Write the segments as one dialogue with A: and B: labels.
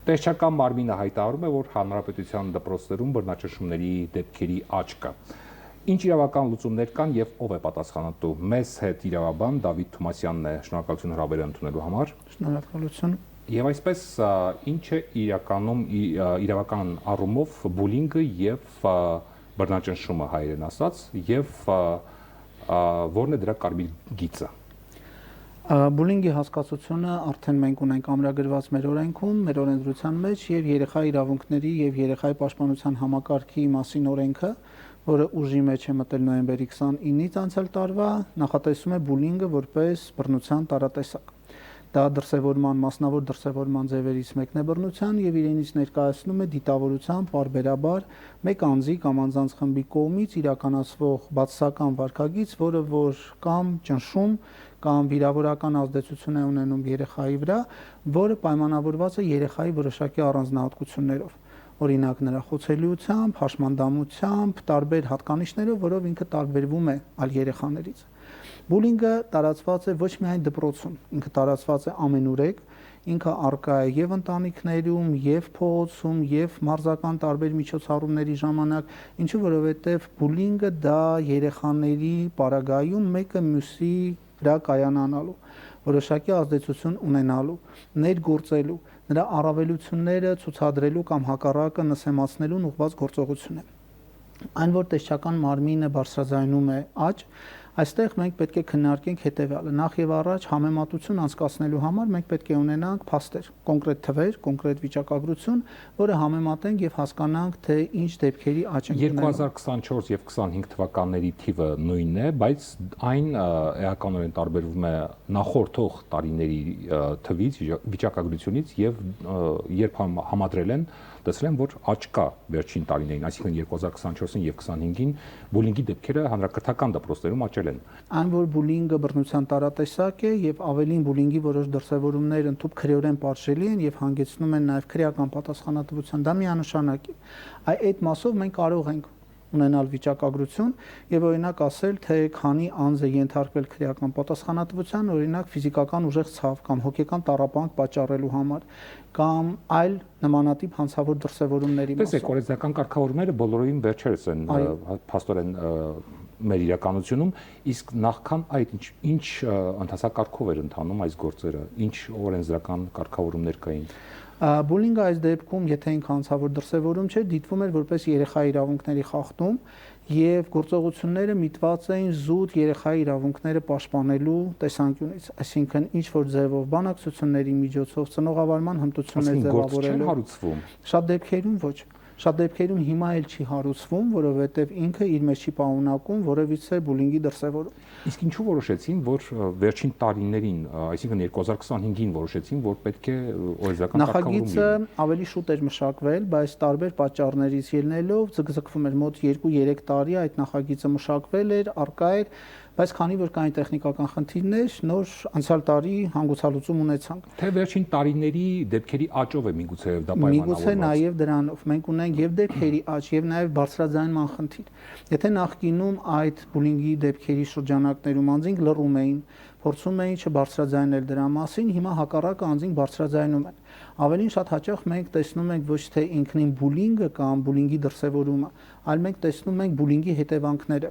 A: Տեսչական մարմինը հայտարարում է, որ հանրապետության դպրոցներում բռնաճնշումների դեպքերի աճ կա։ Ինչ իրավական լուծումներ կան եւ ով է պատասխանատու։ Մեզ հետ իրավաբան Դավիթ Թումասյանն է, շնորհակալություն հրավերը ընդունելու համար։
B: Շնորհակալություն։
A: Եվ այսպես ինչ է իրականում իրավական առումով բուլինգը եւ բռնաճնշումը հայերեն ասած եւ որն է դրա կարմիր գիծը։
B: Բուլինգի հասկացությունը արդեն մենք ունենք ամրագրված մեր օրենքում, մեր օրենսդրության մեջ եւ երեխայի իրավունքների եւ երեխայի պաշտպանության համակարգի մասին օրենքը, որը ուժի մեջ է մտել նոյեմբերի 29-ից անցյալ տարվա, նախատեսում է բուլինգը որպես բռնության տարատեսակ։ Դա դրսևորման, մասնավոր դրսևորման ձևերից մեկն է բռնության եւ իրենից ներկայացնում է դիտավորության պարբերաբար մեկ անձի կամ անձանց խմբի կողմից իրականացվող բացասական վարքագիծ, որը որ կամ ճնշում կամ վիրավորական ազդեցություն է ունենում երեխայի վրա, որը պայմանավորված է երեխայի որոշակի առանձնահատկություններով, օրինակ նրա խոցելիությամբ, հաշմանդամությամբ, տարբեր հատկանիշներով, որով ինքը տարբերվում է այլ երեխաներից։ Բուլինգը տարածված է ոչ միայն դպրոցում, ինքը տարածված է ամենուրեք, ինքը առկա է եւ ընտանիքներում, եւ փողոցում, եւ մարզական տարբեր միջոցառումների ժամանակ, ինչու որովհետեւ բուլինգը դա երեխաների պարագայում մեկը մյուսի վրա կայանանալու, որոշակի ազդեցություն ունենալու, ներգործելու, նրա առավելությունները ցուցադրելու կամ հակառակը նսեմացնելուն ուղղված գործողություն է։ Այն որ տեսչական մարմինը բարձրաձայնում է աճ, այստեղ մենք պետք է քննարկենք հետևյալը. նախ եւ առաջ համեմատություն անցկացնելու համար մենք պետք է ունենանք փաստեր, կոնկրետ թվեր, կոնկրետ վիճակագրություն, որը համեմատենք եւ հասկանանք, թե ինչ դեպքերի աճ է ունենում։
A: 2024 եւ 25 թվականների թիվը նույնն է, բայց այն էականորեն տարբերվում է նախորդող տարիների թվից, վիճակագրությունից եւ երբ համադրել են, տեսրել են, որ աճ կա վերջին տարիներին, այսինքն 2024-ին եւ 25-ին բուլինգի դեպքերը հանրակրթական դպրոցներում աճել են։
B: Այն որ բուլինգը բռնության տարատեսակ է եւ ավելին բուլինգի որոշ դրսևորումներ ընդհանուր քրեորեն պատժելի են եւ հանգեցնում են նաեւ քրեական պատասխանատվության, դա միանշանակ է։ Այդ մասով մենք կարող ենք ունենալ վիճակագրություն եւ օրինակ ասել, թե քանի անձ է ենթարկվել քրեական պատասխանատվության, օրինակ ֆիզիկական ուժեղ ցավ կամ հոգեկան տառապանք պատճառելու համար կամ այլ նմանատիպ հանցավոր դրսևորումների
A: մասով։ Տեսեք, օրենսդրական կարգավորումները բոլորովին վերջերս են փաստորեն մեր իրականությունում, իսկ նախքան այդ ինչ ընթացակարգով էր ընթանում այս գործերը, ինչ օրենսդրական կարգավորումներ կային։
B: Բուլինգը այս դեպքում, եթե ինքը հանցավոր դրսևորում չէ, դիտվում էր որպես երեխայի իրավունքների խախտում եւ գործողությունները միտված էին զուտ երեխայի իրավունքները պաշտպանելու տեսանկյունից, այսինքն ինչ որ ձևով բանակցությունների միջոցով ծնողավարման հմտություններ ձևավորելու։ Շատ դեպքերում ոչ։ Շատ դեպքերում հիմա էլ չի հարուցվում, որովհետև ինքը իր մեջ չի պարունակում որևիցե բուլինգի դրսևորում։
A: Իսկ ինչու որոշեցին, որ վերջին տարիներին, այսինքն 2025-ին որոշեցին, որ պետք է օրենսդրական կարգավորում
B: լինի։ Նախագիծը ավելի շուտ էր մշակվել, բայց տարբեր պատճառներից ելնելով ձգձգվում էր մոտ 2-3 տարի այդ նախագիծը մշակվել էր, առկա էր, բայց քանի որ կային տեխնիկական խնդիրներ, նոր անցյալ տարի հանգուցալուծում ունեցանք։
A: Թե վերջին տարիների դեպքերի աճով է միգուցե դա պայմանավորված։
B: Միգուցե նաև դրանով մենք ունենք եւ դեպքերի աճ եւ նաև բարձրաձայնման խնդիր։ Եթե նախկինում այդ բուլինգի դեպքերի շրջանակներում անձինք լռում էին, փորձում էին չբարձրաձայնել դրա մասին, հիմա հակառակը անձինք բարձրաձայնում են։ Ավելին շատ հաճախ մենք տեսնում ենք ոչ թե ինքնին բուլինգը կամ բուլինգի դրսևորումը, այլ մենք տեսնում ենք բուլինգի հետևանքները։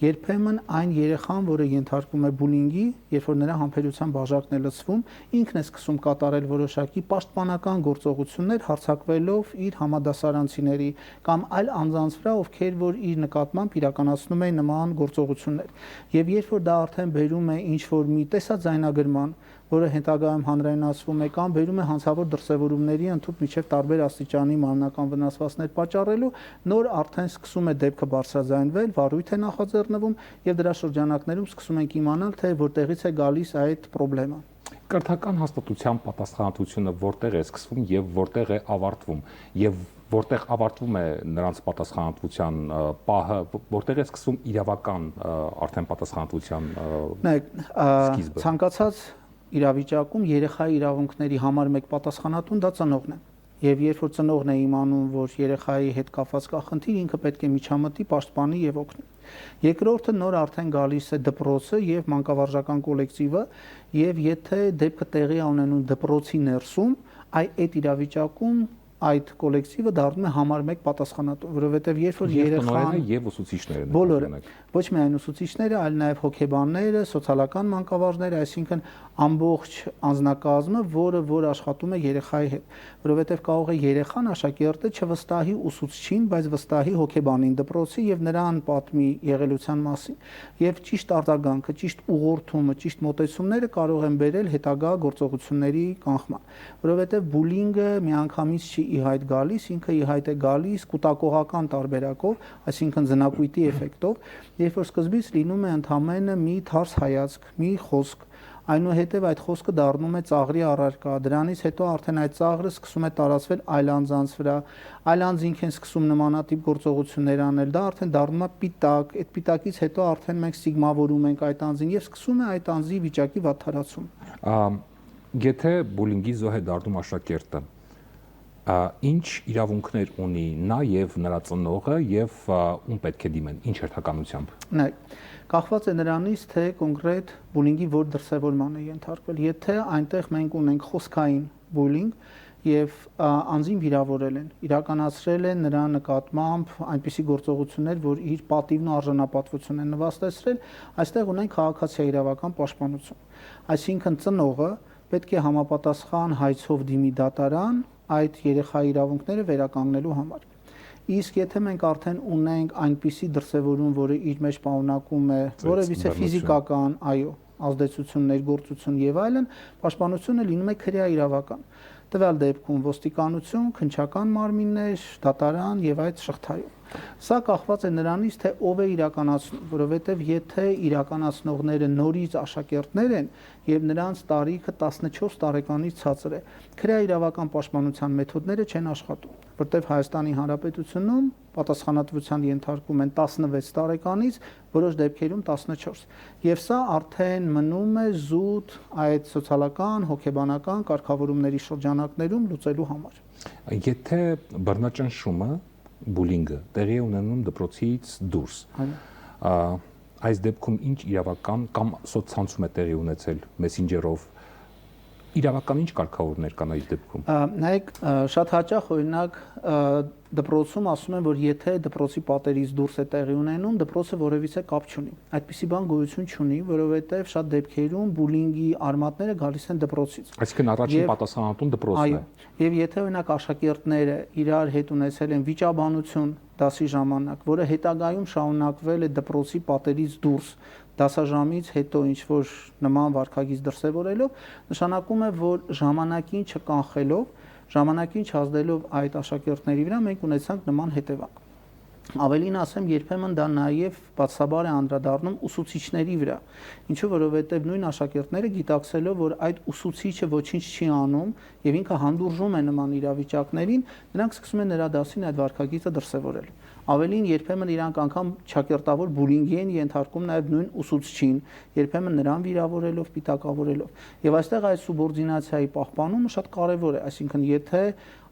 B: Երբեմն այն երեխան, որը ենթարկվում է բուլինգի, երբ որ նրա համբերության բաժակն է լցվում, ինքն է սկսում կատարել որոշակի պաշտպանական գործողություններ, հարձակվելով իր համադասարանցիների կամ այլ անձանց վրա, ովքեր որ իր նկատմամբ իրականացնում են նման գործողություններ։ Եվ երբ որ դա արդեն բերում է ինչ որ մի տեսաձայնագրման, որը հետագայում հանրայնացվում է կամ բերում է հանցավոր դրսևորումների ընդհանուր միջև տարբեր աստիճանի մարմնական վնասվածքներ պատճառելու, նոր արդեն սկսում է դեպքը բարձրաձայնվել, վարույթ է նախաձեռնվում եւ դրա շրջանակներում սկսում ենք իմանալ, թե որտեղից է գալիս այդ խնդրեմը։
A: Կրթական հաստատության պատասխանատվությունը որտեղ է սկսվում եւ որտեղ է ավարտվում եւ որտեղ ավարտվում է նրանց պատասխանատվության պահը, որտեղ է սկսվում իրավական արդեն պատասխանատվության սկիզբը։
B: Ցանկացած իրավիճակում երեխայի իրավունքների համար մեկ պատասխանատուն դա ծնողն է։ Եվ երբ որ ծնողն է իմանում, որ երեխայի հետ կապված կա խնդիր, ինքը պետք է միջամտի, պաշտպանի եւ օգնի։ Երկրորդը նոր արդեն գալիս է դպրոցը եւ մանկավարժական կոլեկտիվը եւ եթե դեպքը տեղի ունենում դպրոցի ներսում, այդ իրավիճակում այդ կոլեկտիվը դառնում է համար 1 պատասխանատու, որովհետև երբ որ երեխան
A: եւ ուսուցիչները
B: բոլորը, ոչ միայն ուսուցիչները, այլ նաեւ հոգեբանները, սոցիալական մանկավարժները, այսինքն ամբողջ անձնակազմը, որ աշխատում է երեխայի հետ, որովհետև կարող է երեխան աշակերտը չվստահի ուսուցչին, բայց վստահի հոգեբանին դպրոցի եւ նրան պատմի եղելության մասին։ Եվ ճիշտ արձագանքը, ճիշտ ուղղորդումը, ճիշտ մոտեցումները կարող են բերել հետագա գործողությունների կանխման, որովհետև բուլինգը միանգամից չի ի հայտ գալիս, ինքը ի հայտ է գալիս կուտակողական տարբերակով, այսինքն ձնակույտի էֆեկտով, երբ որ սկզբից լինում է ընդամենը մի թարս հայացք, մի խոսք, այնուհետև այդ խոսքը դառնում է ծաղրի առարկա, դրանից հետո արդեն այդ ծաղրը սկսում է տարածվել այլ անձանց վրա, այլ անձինք են սկսում նմանատիպ գործողություններ անել, դա արդեն դառնում է պիտակ, այդ պիտակից հետո արդեն մենք ստիգմավորում ենք այդ անձին եւ սկսում է այդ անձի վիճակի վատթարացում։
A: Եթե բուլինգի զոհ է դառնում աշակերտը, ինչ իրավունքներ ունի նա եւ նրա ծնողը եւ ում պետք է դիմեն, ինչ հերթականությամբ։
B: Նայեք, կախված է նրանից, թե կոնկրետ բուլինգի որ դրսևորման է ենթարկվել։ Եթե այնտեղ մենք ունենք խոսքային բուլինգ եւ անձին վիրավորել են, իրականացրել են նրա նկատմամբ այնպիսի գործողություններ, որ իր պատիվն ու արժանապատվությունն են նվաստեցրել, այստեղ ունենք քաղաքացիական իրավական պաշտպանություն։ Այսինքն ծնողը պետք է համապատասխան հայցով դիմի դատարան այդ երեխայի իրավունքները վերականգնելու համար։ Իսկ եթե մենք արդեն ունենք այնպիսի դրսևորում, որը իր մեջ պարունակում է որևիցե ֆիզիկական, այո, ազդեցություն, ներգործություն եւ այլն, պաշտպանությունը լինում է քրեա իրավական։ Տվյալ դեպքում ոստիկանություն, քննչական մարմիններ, դատարան եւ այդ շղթայում։ Սա կախված է նրանից, թե ով է իրականացնում, որովհետև եթե իրականացնողները նորից աշակերտներ են եւ նրանց տարիքը 14 տարեկանից ցածր է, քրեա իրավական պաշտպանության մեթոդները չեն աշխատում, որտեղ Հայաստանի Հանրապետությունում պատասխանատվության ենթարկում են 16 տարեկանից, որոշ դեպքերում 14։ Եվ սա արդեն մնում է զուտ այդ սոցիալական, հոգեբանական կարգավորումների շրջանակներում լուծելու համար։
A: Եթե բռնաճնշումը բուլինգը տեղի է ունենում դպրոցից դուրս, այս դեպքում ինչ իրավական կամ սոցցանցում է տեղի ունեցել մեսենջերով, իրավական ինչ կարգավորումներ կան այդ դեպքում։
B: Նայեք, շատ հաճախ օրինակ դպրոցում ասում են, որ եթե դպրոցի պատերից դուրս է տեղի ունենում, դպրոցը որևիցե կապ չունի։ Այդպիսի բան գոյություն չունի, որովհետև շատ դեպքերում բուլինգի արմատները գալիս են դպրոցից։
A: Այսինքն առաջին պատասխանատուն դպրոցն է։
B: Այո, եւ եթե օրինակ աշակերտները իրար հետ ունեցել են վիճաբանություն դասի ժամանակ, որը հետագայում շարունակվել է դպրոցի պատերից դուրս, դասաժամից հետո ինչ որ նման վարքագիծ դրսևորելով, նշանակում է, որ ժամանակին չկանխելով, ժամանակին չազդելով այդ աշակերտների վրա մենք ունեցանք նման հետևանք։ Ավելին ասեմ, երբեմն դա նաև բացաբար է անդրադառնում ուսուցիչների վրա, ինչու որովհետև նույն աշակերտները գիտակցելով, որ այդ ուսուցիչը ոչինչ չի անում եւ ինքը հանդուրժում է նման իրավիճակներին, նրանք սկսում են նրա դասին այդ վարքագիծը դրսևորել։ Ավելին երբեմն իրանք անգամ չակերտավոր բուլինգի են ենթարկում նաև նույն ուսուցչին, երբեմն նրան վիրավորելով, պիտակավորելով։ Եվ այստեղ այդ սուբորդինացիայի պահպանումը շատ կարևոր է, այսինքն եթե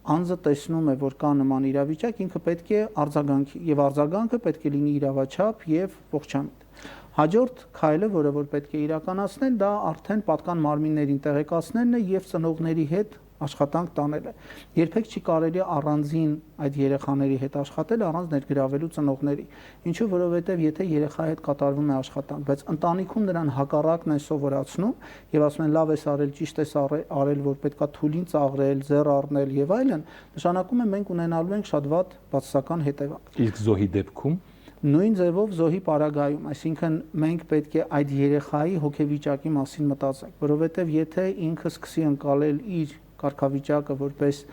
B: անձը տեսնում է, որ կա նման իրավիճակ, ինքը պետք է արձագանքի եւ արձագանքը պետք է լինի իրավաչափ եւ ողջամիտ։ Հաջորդ քայլը, որը որ պետք է իրականացնել, դա արդեն պատկան մարմիններին տեղեկացնելն է եւ ծնողների հետ աշխատանք տանելը։ Երբեք չի կարելի առանձին այդ երեխաների հետ աշխատել առանց ներգրավելու ծնողների։ Ինչու որովհետև եթե երեխայի հետ կատարվում է աշխատանք, բայց ընտանիքում նրան հակառակն են սովորացնում եւ ասում են լավ ես արել, ճիշտ ես արել, որ պետքա թույլին ծաղրել, ձեռ առնել եւ այլն, նշանակում է մենք ունենալու ենք շատ վատ բացասական հետևանք։
A: Իսկ զոհի դեպքում
B: նույն ձևով զոհի պարագայում, այսինքն մենք պետք է այդ երեխայի հոգեվիճակի մասին մտածենք, որովհետև եթե ինքը սկսի ընկալել իր կարգավիճակը որպես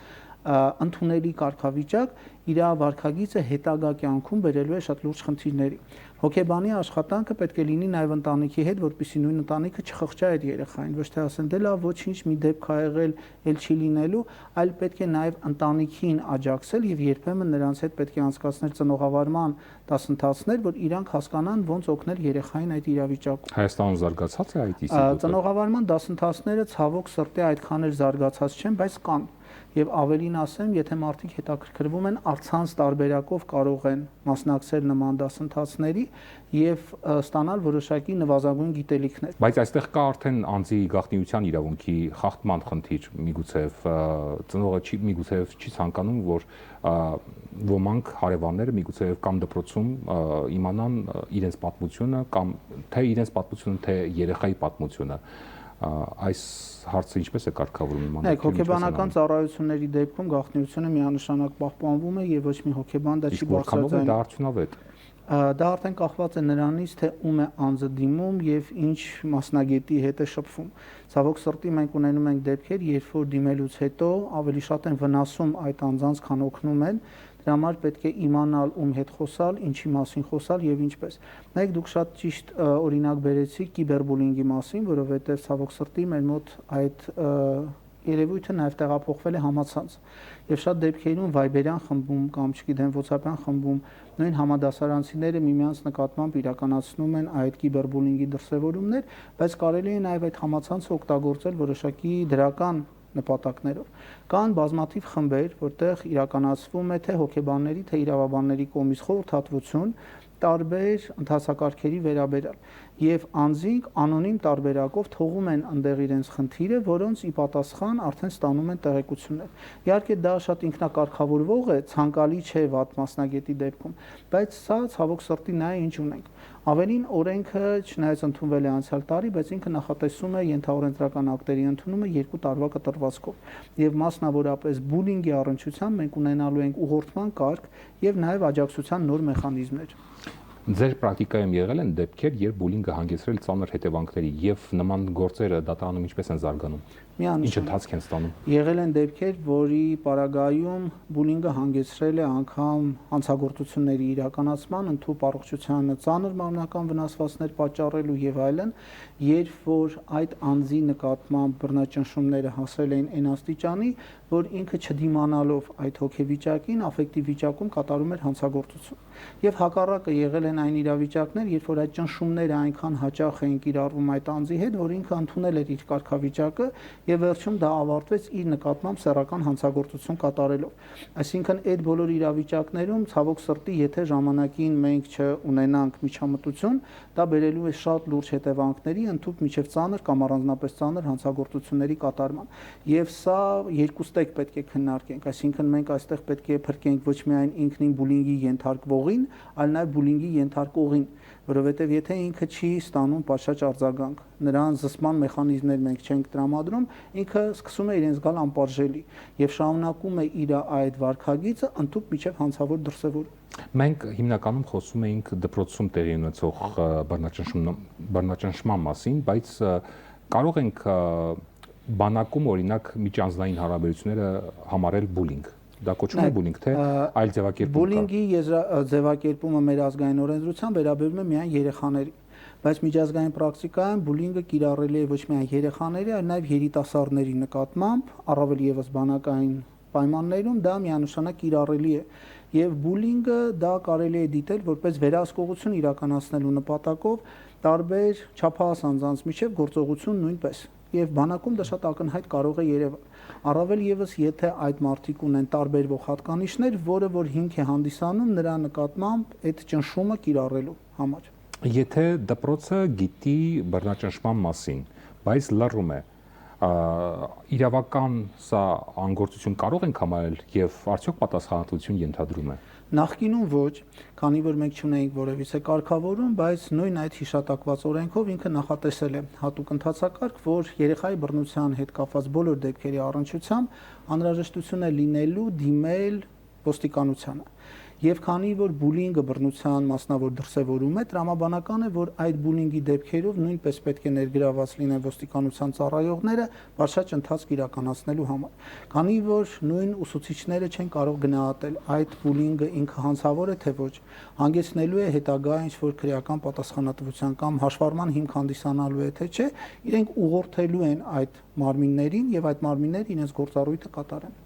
B: ընդունելի կարգավիճակ, իր վարքագիծը հետագա կյանքում բերելու է շատ լուրջ խնդիրների։ Հոգեբանի աշխատանքը պետք է լինի նաև ընտանիքի հետ, որպեսզի նույն ընտանիքը չխղճա այդ երեխային, ոչ թե ասեն դե լավ ոչինչ մի դեպք ա եղել, ել չի լինելու, այլ պետք է նաև ընտանիքին աջակցել եւ երբեմն նրանց հետ պետք է անցկացնել ծնողավարման դասընթացներ, որ իրանք հասկանան ոնց օգնել երեխային այդ իրավիճակում։
A: Հայաստանում զարգացած է այդ ինստիտուտը։
B: Ծնողավարման դասընթացները ցավոք սրտի այդքան էլ զարգացած չեն, բայց կան։ Եվ ավելին ասեմ, եթե մարդիկ հետաքրքրվում են, առցանց տարբերակով կարող են մասնակցել նման դասընթացների եւ ստանալ որոշակի նվազագույն գիտելիքներ։
A: Բայց այստեղ կա արդեն անձի գաղտնիության իրավունքի խախտման խնդիր, միգուցեւ ծնողը չի ցանկանում, որ ոմանք հարևանները միգուցեւ կամ դպրոցում իմանան իրենց պատմությունը կամ թե իրենց պատմությունը, թե երեխայի պատմությունը։ Այս հարցը ինչպես է կարգավորվում իմանալու։
B: Հոգեբանական ծառայությունների դեպքում գաղտնիությունը միանշանակ պահպանվում է եւ ոչ մի հոգեբան դա չի բարձրացնում։
A: Դա արդյունավետ։
B: Դա արդեն կախված է նրանից, թե ում է անձը դիմում եւ ինչ մասնագետի հետ է շփվում։ Ցավոք սրտի մենք ունենում ենք դեպքեր, երբ որ դիմելուց հետո ավելի շատ են վնասում այդ անձանց, քան օգնում են։ Դրա համար պետք է իմանալ ում հետ խոսալ, ինչի մասին խոսալ եւ ինչպես։ Նայեք, դուք շատ ճիշտ օրինակ բերեցիք կիբերբուլինգի մասին, որովհետեւ ցավոք սրտի մեր մոտ այդ երևույթը նաև տեղափոխվել է համացանց եւ շատ դեպքերում վայբերյան խմբում կամ չգիտեմ WhatsApp-յան խմբում նույն համադասարանցիները միմյանց նկատմամբ իրականացնում են այդ կիբերբուլինգի դրսևորումներ, բայց կարելի է նաև այդ համացանցը օգտագործել որոշակի դրական նպատակներով։ Կան բազմաթիվ խմբեր, որտեղ իրականացվում է թե հոգեբանների, թե իրավաբանների կողմից խորհրդատվություն տարբեր ընթացակարգերի վերաբերյալ եւ անձինք անոնիմ տարբերակով թողում են այնտեղ իրենց խնդիրը, որոնց ի պատասխան արդեն ստանում են տեղեկություններ։ Իհարկե դա շատ ինքնակարգավորվող է, ցանկալի չէ վատ մասնագետի դեպքում, բայց սա ցավոք սրտի նա է ինչ ունենք։ Ավելին օրենքը չնայած ընդունվել է անցյալ տարի, բայց ինքը նախատեսում է ենթաօրենսդրական ակտերի ընդունումը 2 տարվա կտրվածքով եւ մասնավորապես բուլինգի առնչությամբ մենք ունենալու ենք ուղղորդման կարգ եւ նաեւ աջակցության նոր մեխանիզմներ։
A: Ձեր պրակտիկայում եղել են դեպքեր, երբ բուլինգը հանգեցրել ծանր հետևանքների եւ նման գործերը դատարանում ինչպես են զարգանում։ Ինչ ընթացք են ստանում։
B: Եղել են դեպքեր, որի պարագայում բուլինգը հանգեցրել է անգամ հանցագործությունների իրականացման, ընդհանուր առողջությանը ծանր մարմնական վնասվածքներ պատճառելու եւ այլն, երբ որ այդ անձի նկատմամբ բռնաճնշումները հասել էին այն աստիճանի, որ ինքը չդիմանալով այդ հոգեվիճակին, աֆեկտիվ վիճակում կատարում էր հանցագործություն։ Եվ հակառակը եղել են այն իրավիճակներ, երբ որ այդ ճնշումները այնքան հաճախ էին կիրառվում այդ անձի հետ, որ ինքը ընդունել էր իր կարգավիճակը եւ վերջում դա ավարտվեց իր նկատմամբ սեռական հանցագործություն կատարելով։ Այսինքն այդ բոլոր իրավիճակներում ցավոք սրտի, եթե ժամանակին մենք չունենանք միջամտություն, դա բերելու է շատ լուրջ հետևանքների, ընդհանուր միջև ծանր կամ առանձնապես ծանր հանցագործությունների կատարման։ Եվ սա երկու ստեկ պետք է քննարկենք, այսինքն մենք այստեղ պետք է փրկենք ոչ միայն ինքնին բուլինգի ենթարկվողին, այլ նաեւ բուլինգի ենթարկողին, որովհետեւ եթե ինքը չի ստանում պատշաճ արձագանք, նրան զսպման մեխանիզմներ մենք չենք տրամադրում, ինքը սկսում է իրենց գալ անպարժելի եւ շարունակում է իր այդ վարքագիծը ընդհանուր միջև հանցավոր դրսևորում։
A: Մենք հիմնականում խոսում էինք դպրոցում տեղի ունեցող բռնաճնշման մասին, բայց կարող ենք բանակում օրինակ միջանձնային հարաբերությունները համարել բուլինգ։ Դա կոչվում է բուլինգ, թե այլ ձևակերպում կա։
B: Բուլինգի ձևակերպումը մեր ազգային օրենսդրությամբ վերաբերում է միայն երեխաներին, բայց միջազգային պրակտիկայում բուլինգը կիրառելի է ոչ միայն երեխաների, այլ նաև երիտասարդների նկատմամբ, առավել եւս բանակային պայմաններում դա միանշանակ կիրառելի է։ Եվ բուլինգը դա կարելի է դիտել որպես վերահսկողություն իրականացնելու նպատակով տարբեր չափահաս անձանց միջև գործողություն նույնպես։ Եվ բանակում դա շատ ակնհայտ կարող է երևալ։ Առավել եւս եթե այդ մարդիկ ունեն տարբերվող հատկանիշներ, որը որ հիմք է հանդիսանում նրա նկատմամբ այդ ճնշումը կիրառելու համար։
A: Եթե դպրոցը գիտի բռնաճնշման մասին, բայց լռում է, իրավական սա անգործություն կարող ենք համարել եւ արդյոք պատասխանատվություն ենթադրում է։
B: Նախկինում ոչ, քանի որ մենք չունեինք որևիցե կարգավորում, բայց նույն այդ հիշատակված օրենքով ինքը նախատեսել է հատուկ ընթացակարգ, որ երեխայի բռնության հետ կապված բոլոր դեպքերի առնչությամբ անհրաժեշտություն է լինելու դիմել ոստիկանությանը։ Եվ քանի որ բուլինգը բռնության մասնավոր դրսևորում է, տրամաբանական է, որ այդ բուլինգի դեպքերով նույնպես պետք է ներգրաված լինեն ոստիկանության ծառայողները պատշաճ ընթացք իրականացնելու համար։ Քանի որ նույն ուսուցիչները չեն կարող գնահատել այդ բուլինգը ինքը հանցավոր է թե ոչ, հանգեցնելու է հետագա ինչ-որ քրեական պատասխանատվության կամ հաշվառման հիմք հանդիսանալու է թե չէ, իրենք ուղղորդելու են այդ մարմիններին եւ այդ մարմինները իրենց գործառույթը կատարեն։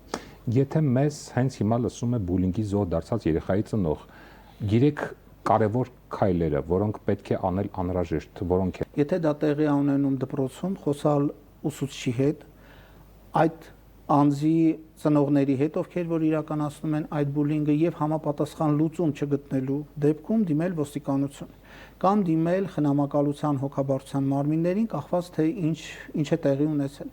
A: Եթե մեզ հենց հիմա լսում է բուլինգի զոհ դարձած երեխայի ծնող, գիրեք կարևոր քայլերը, որոնք պետք է անել անհրաժեշտ, որոնք
B: Եթե դա տեղի ունենում դպրոցում, խոսալ ուսուցչի հետ, այդ անձի ծնողների հետ, ովքեր որ իրականացնում են այդ բուլինգը եւ համապատասխան լուծում չգտնելու դեպքում դիմել ոստիկանություն կամ դիմել խնամակալության հոգաբարձության մարմիններին, կախված թե ինչ է տեղի ունեցել։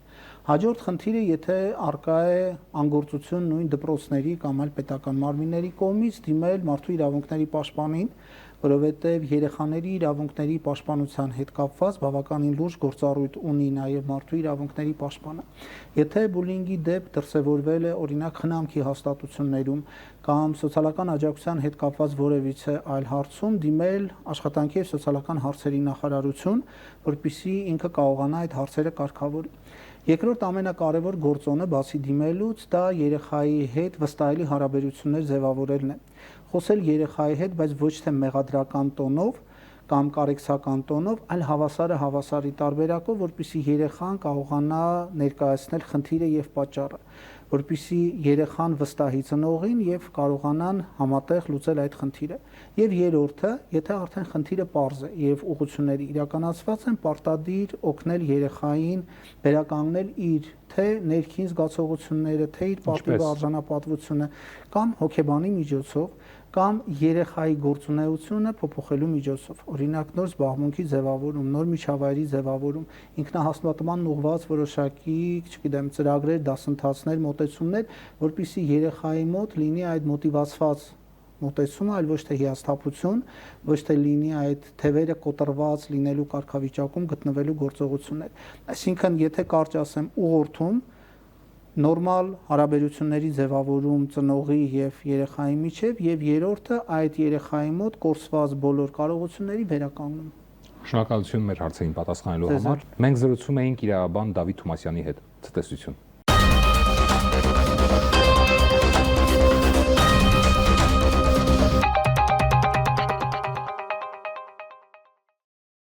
B: Հաջորդ խնդիրը, եթե արկա է անգործություն նույն դպրոցների կամ այլ պետական մարմինների կողմից, դիմել մարդու իրավունքների պաշտպանին, որովհետև երեխաների իրավունքների պաշտպանության հետ կապված բավականին լուրջ գործառույթ ունի նաև մարդու իրավունքների պաշտպանը։ Եթե բուլինգի դեպք դրսևորվել է օրինակ խնամքի հաստատություններում կամ սոցիալական աջակցության հետ կապված որևիցե այլ հարցում, դիմել աշխատանքի և սոցիալական հարցերի նախարարություն, որպեսզի ինքը կարողանա այդ հարցերը կարգավորի։ Երկրորդ ամենակարևոր գործոնը բացի դիմելուց դա երեխայի հետ վստահելի հարաբերություններ ձևավորելն է։ Խոսել երեխայի հետ, բայց ոչ թե մեղադրական տոնով կամ կարեկցական տոնով, այլ հավասարը հավասարի տարբերակով, որպեսզի երեխան կարողանա ներկայացնել խնդիրը եւ պատճառը, որպեսզի երեխան վստահի ծնողին եւ կարողանան համատեղ լուծել այդ խնդիրը։ Եվ երրորդը, եթե արդեն խնդիրը պարզ է եւ ուղղությունները իրականացված են, պարտադիր օգնել երեխային վերականգնել իր թե ներքին զգացողությունները, թե իր պատիվ արժանապատվությունը կամ հոգեբանի միջոցով կամ երեխայի գործունեությունը փոփոխելու միջոցով, օրինակ նոր զբաղմունքի ձևավորում, նոր միջավայրի ձևավորում, ինքնահաստատման ուղղված որոշակի, չգիտեմ, ծրագրեր, դասընթացներ, մոտեցումներ, որպեսզի երեխայի մոտ լինի այդ մոտիվացված մոտեցումը, այլ ոչ թե հիասթափություն, ոչ թե լինի այդ թևերը կոտրված լինելու կարգավիճակում գտնվելու գործողություններ։ Այսինքն, եթե կարճ ասեմ, ուղղորդում նորմալ հարաբերությունների ձևավորում ծնողի եւ երեխայի միջև եւ երրորդը այդ երեխայի մոտ կորսված բոլոր կարողությունների վերականգնում։
A: Շնորհակալություն մեր հարցերին պատասխանելու համար։ Մենք զրուցում էինք իրավաբան Դավիթ Թումասյանի հետ։ Ցտեսություն։